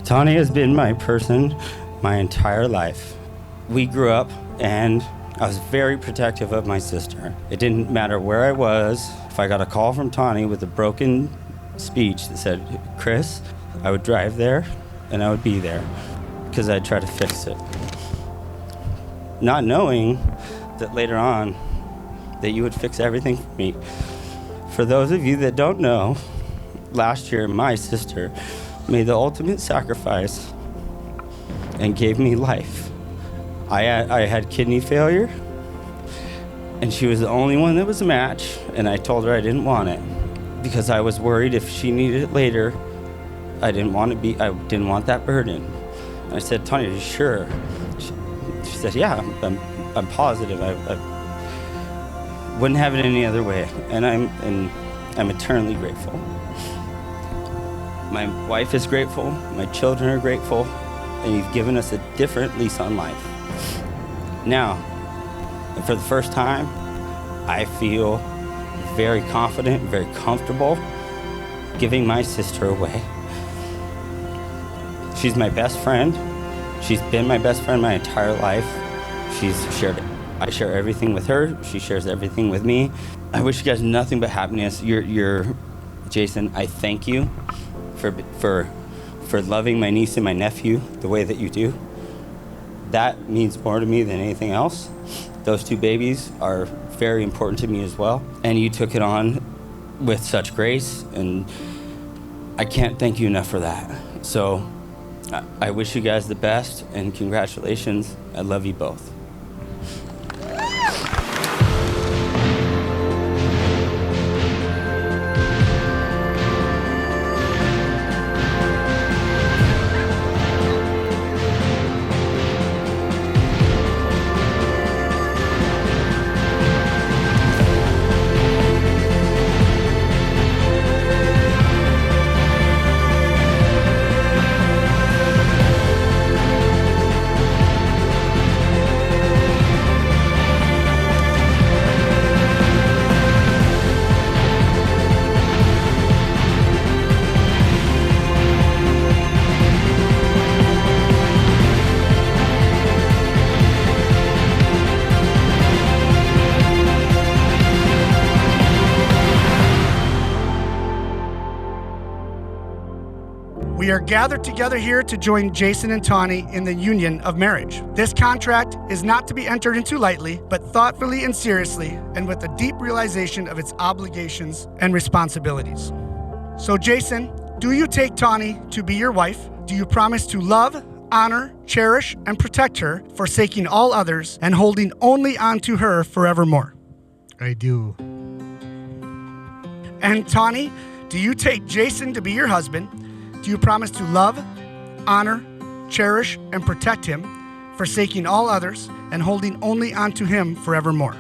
Tawny has been my person my entire life. We grew up and I was very protective of my sister. It didn't matter where I was. If I got a call from Tawny with a broken speech that said, Chris, I would drive there and I would be there because I'd try to fix it. Not knowing that later on that you would fix everything for me. For those of you that don't know, last year my sister made the ultimate sacrifice and gave me life. I had kidney failure, and she was the only one that was a match, and I told her I didn't want it because I was worried if she needed it later, I didn't want that burden. And I said, Tawny, are you sure? She said, yeah, I'm positive. I wouldn't have it any other way, and I'm eternally grateful. My wife is grateful, my children are grateful, and you've given us a different lease on life. Now, for the first time, I feel very confident, very comfortable giving my sister away. She's my best friend. She's been my best friend my entire life. I share everything with her. She shares everything with me. I wish you guys nothing but happiness. Jason, I thank you for loving my niece and my nephew the way that you do. That means more to me than anything else. Those two babies are very important to me as well. And you took it on with such grace, and I can't thank you enough for that. So I wish you guys the best, and congratulations. I love you both. We are gathered together here to join Jason and Tawny in the union of marriage. This contract is not to be entered into lightly, but thoughtfully and seriously, and with a deep realization of its obligations and responsibilities. So Jason, do you take Tawny to be your wife? Do you promise to love, honor, cherish, and protect her, forsaking all others and holding only on to her forevermore? I do. And Tawny, do you take Jason to be your husband? Do you promise to love, honor, cherish, and protect him, forsaking all others and holding only onto him forevermore?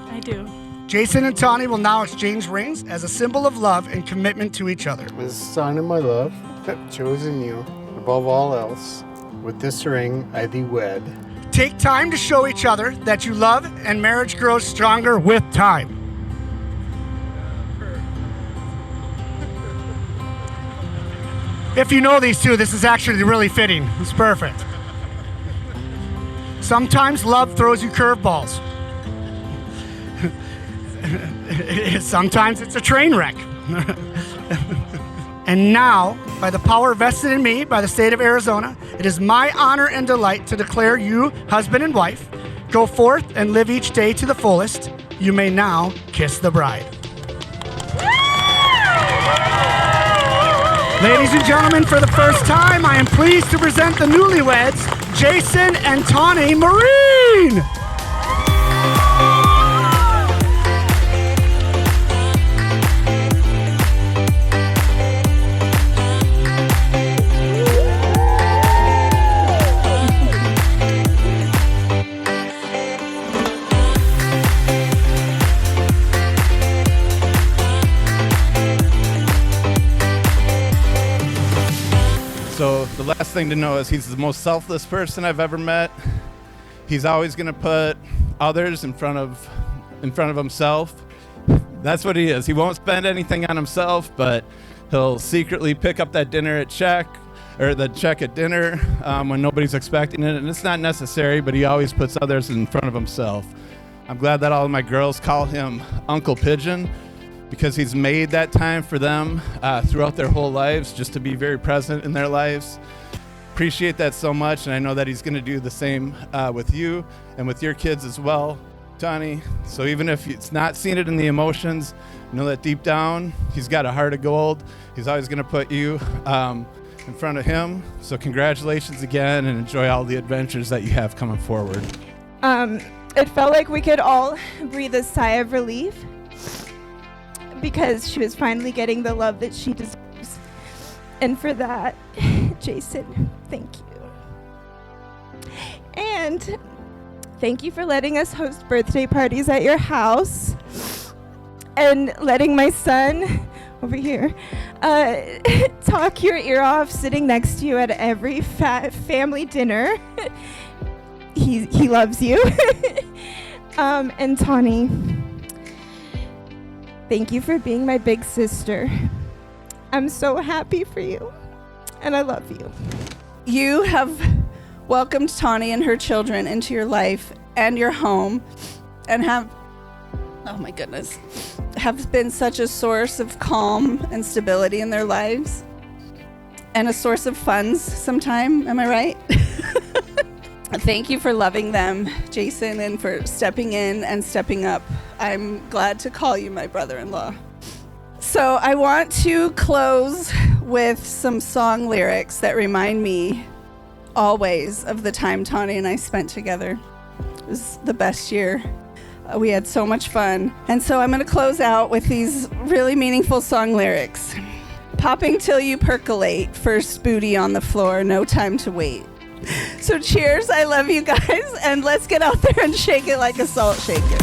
I do. Jason and Tawny will now exchange rings as a symbol of love and commitment to each other. As a sign of my love, I've chosen you above all else. With this ring, I thee wed. Take time to show each other that you love, and marriage grows stronger with time. If you know these two, this is actually really fitting. It's perfect. Sometimes love throws you curveballs. Sometimes it's a train wreck. And now, by the power vested in me by the state of Arizona, it is my honor and delight to declare you husband and wife. Go forth and live each day to the fullest. You may now kiss the bride. Ladies and gentlemen, for the first time, I am pleased to present the newlyweds, Jason and Tawny Marine. So the last thing to know is he's the most selfless person I've ever met. He's always going to put others in front of himself. That's what he is. He won't spend anything on himself, but he'll secretly pick up that dinner at Czech or the check at dinner when nobody's expecting it, and it's not necessary, but he always puts others in front of himself. I'm glad that all of my girls call him Uncle Pigeon, because he's made that time for them throughout their whole lives, just to be very present in their lives. Appreciate that so much, and I know that he's going to do the same with you and with your kids as well, Tawny. So even if it's not seen it in the emotions, know that deep down he's got a heart of gold. He's always going to put you in front of him. So congratulations again, and enjoy all the adventures that you have coming forward. It felt like we could all breathe a sigh of relief because she was finally getting the love that she deserves. And for that, Jason, thank you. And thank you for letting us host birthday parties at your house and letting my son over here talk your ear off sitting next to you at every family dinner. He loves you. And Tawny, thank you for being my big sister. I'm so happy for you, and I love you. You have welcomed Tawny and her children into your life and your home, and have, oh my goodness, have been such a source of calm and stability in their lives, and a source of funds sometime. Am I right? Thank you for loving them, Jason, and for stepping in and stepping up. I'm glad to call you my brother-in-law. So I want to close with some song lyrics that remind me always of the time Tawny and I spent together. It was the best year. We had so much fun. And so I'm going to close out with these really meaningful song lyrics. Popping till you percolate, first booty on the floor, no time to wait. So cheers, I love you guys, and let's get out there and shake it like a salt shaker.